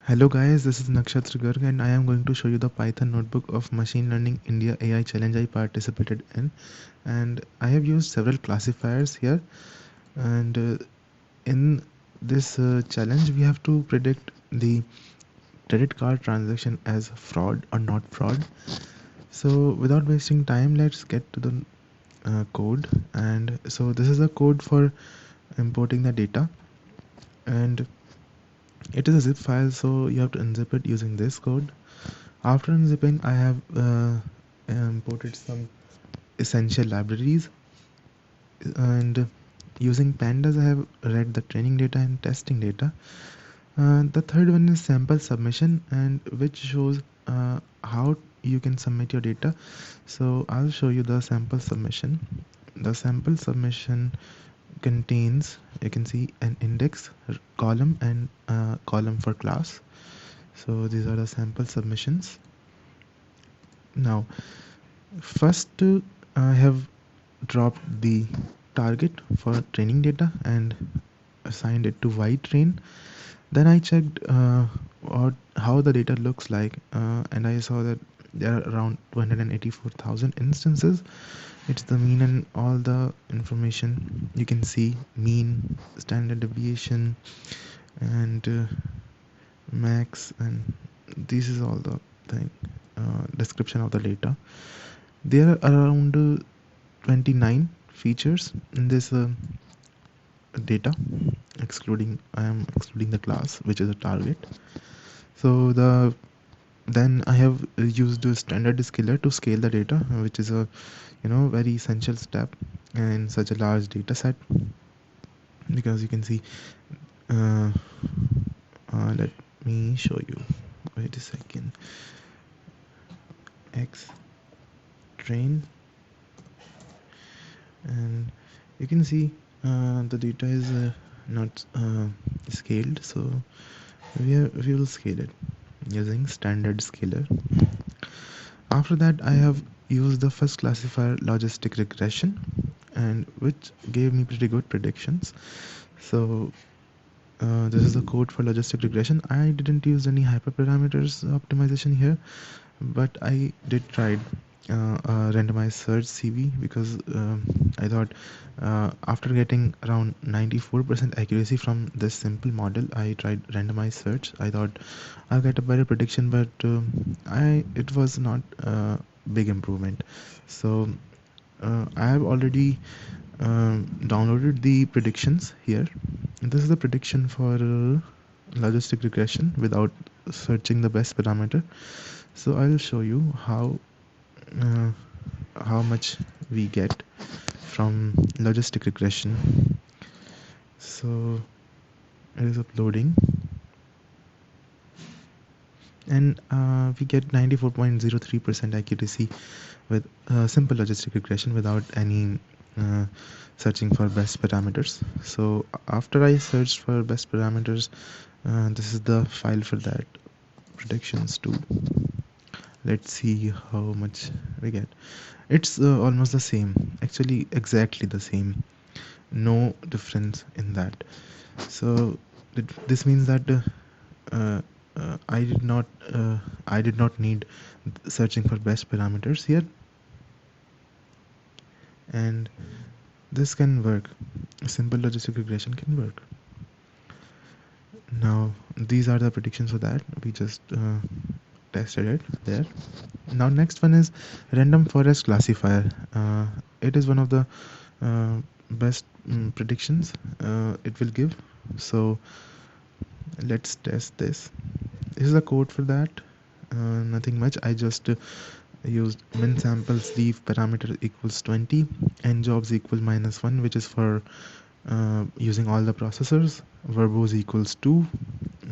Hello guys, this is Nakshatra Garg and I am going to show you the Python notebook of Machine Learning India AI challenge I participated in, and I have used several classifiers here, and in this challenge we have to predict the credit card transaction as fraud or not fraud. So without wasting time, let's get to the code. And so this is a code for importing the data, and it is a zip file, so you have to unzip it using this code. After unzipping, I have imported some essential libraries, and using pandas I have read the training data and testing data. The third one is sample submission, and which shows how you can submit your data. So I'll show you the sample submission. The sample submission contains, you can see, an index, column, and column for class. So these are the sample submissions. Now first, I have dropped the target for training data and assigned it to Y-train. Then I checked how the data looks like, and I saw that there are around 284,000 instances. It's the mean and all the information. You can see mean, standard deviation, and max, and this is all the thing, description of the data. There are around 29 features in this data, excluding I am excluding the class, which is a target. So then I have used a standard scaler to scale the data, which is a very essential step in such a large data set, because you can see, uh, let me show you, wait a second, x train, and you can see the data is not scaled, so we will scale it using standard scaler. After that, I have used the first classifier, logistic regression, and which gave me pretty good predictions. So this is the code for logistic regression. I didn't use any hyperparameters optimization here, but I did try a randomized search CV, because I thought, after getting around 94% accuracy from this simple model, I tried randomized search. I thought I'll get a better prediction, but it was not a big improvement. So I have already downloaded the predictions here. This is the prediction for logistic regression without searching the best parameter. So I'll show you uh, how much we get from logistic regression. So it is uploading, and we get 94.03% accuracy with simple logistic regression without any uh, searching for best parameters. So after I searched for best parameters, this is the file for that predictions too. Let's see how much we get. It's almost the same, actually exactly the same, no difference in that. So this means that uh, I did not need searching for best parameters here, and this can work. Simple logistic regression can work. Now these are the predictions for that. We just tested it there. Now next one is random forest classifier. It is one of the best predictions it will give. So let's test this. This is the code for that. Nothing much. I just used min samples leave parameter equals 20 and jobs equal -1, which is for using all the processors, verbose equals 2,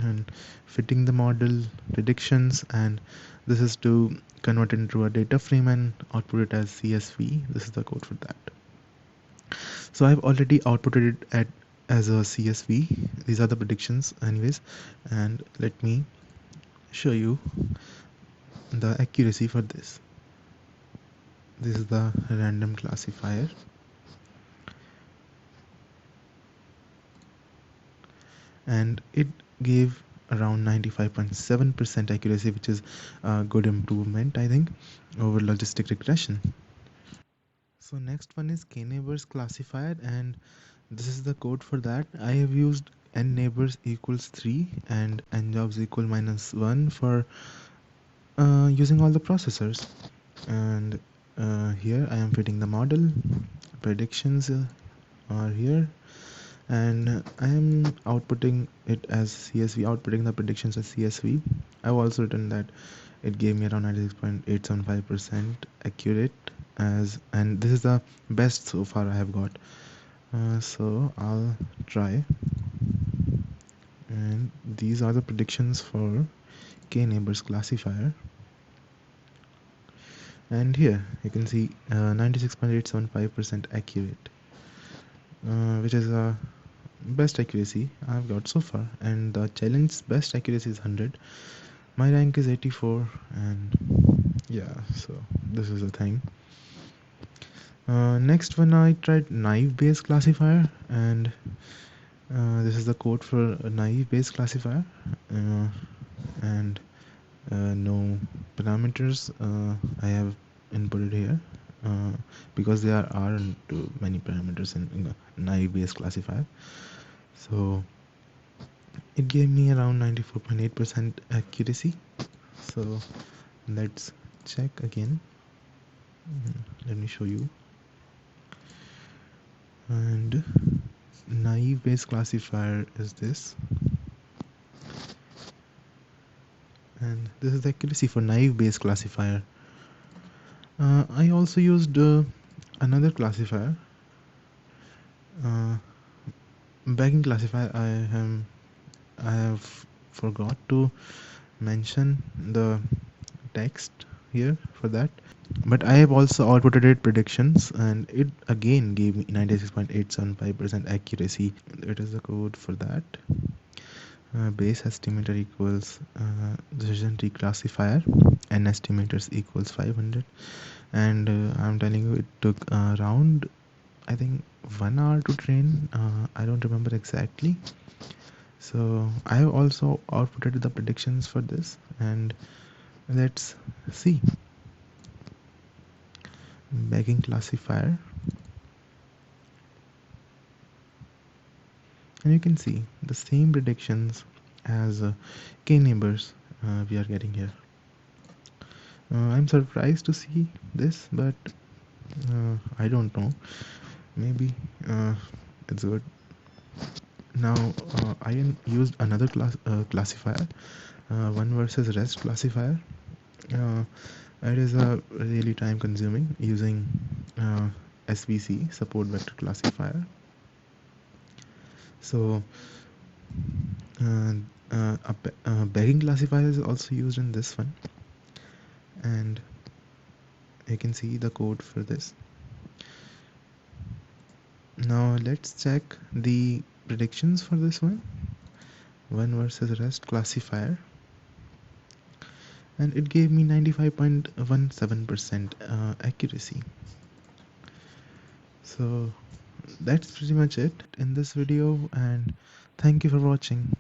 and fitting the model predictions, and this is to convert it into a data frame and output it as CSV. This is the code for that. So I've already outputted it as a CSV. These are the predictions anyways, and let me show you the accuracy for this. This is the random classifier, and it gave around 95.7% accuracy, which is a good improvement, I think, over logistic regression. So next one is K-neighbors classifier, and this is the code for that. I have used n neighbors equals 3 and n jobs equal -1 for using all the processors. And here I am fitting the model. Predictions are here, and I am outputting it as CSV, outputting the predictions as CSV. I've also written that it gave me around 96.875% accurate, as and this is the best so far I have got. So I'll try, and these are the predictions for K-neighbors classifier. And here you can see 96.875% accurate, which is a best accuracy I've got so far, and the challenge best accuracy is 100. My rank is 84, and yeah, so this is the thing. Next one, I tried naive Bayes classifier, and this is the code for a naive Bayes classifier, and no parameters I have inputted here, because there aren't too many parameters in naive Bayes classifier. So it gave me around 94.8% accuracy. So let's check again. Let me show you. And naive Bayes classifier is this, and this is the accuracy for naive Bayes classifier. I also used another classifier, bagging classifier. I have forgot to mention the text here for that, but I have also outputted it predictions, and it again gave me 96.875% accuracy. It is the code for that. Base estimator equals decision tree classifier, and estimators equals 500, and I'm telling you, it took around, I think, 1 hour to train. I don't remember exactly. So I have also outputted the predictions for this, and let's see. Bagging classifier, and you can see the same predictions as K-neighbors we are getting here. I'm surprised to see this, but I don't know, maybe it's good. Now I used another classifier, one versus rest classifier. It is a really time consuming, using SVC, support vector classifier. So a bagging classifier is also used in this one, and you can see the code for this. Now let's check the predictions for this one versus rest classifier, and it gave me 95.17% accuracy. So that's pretty much it in this video, and thank you for watching.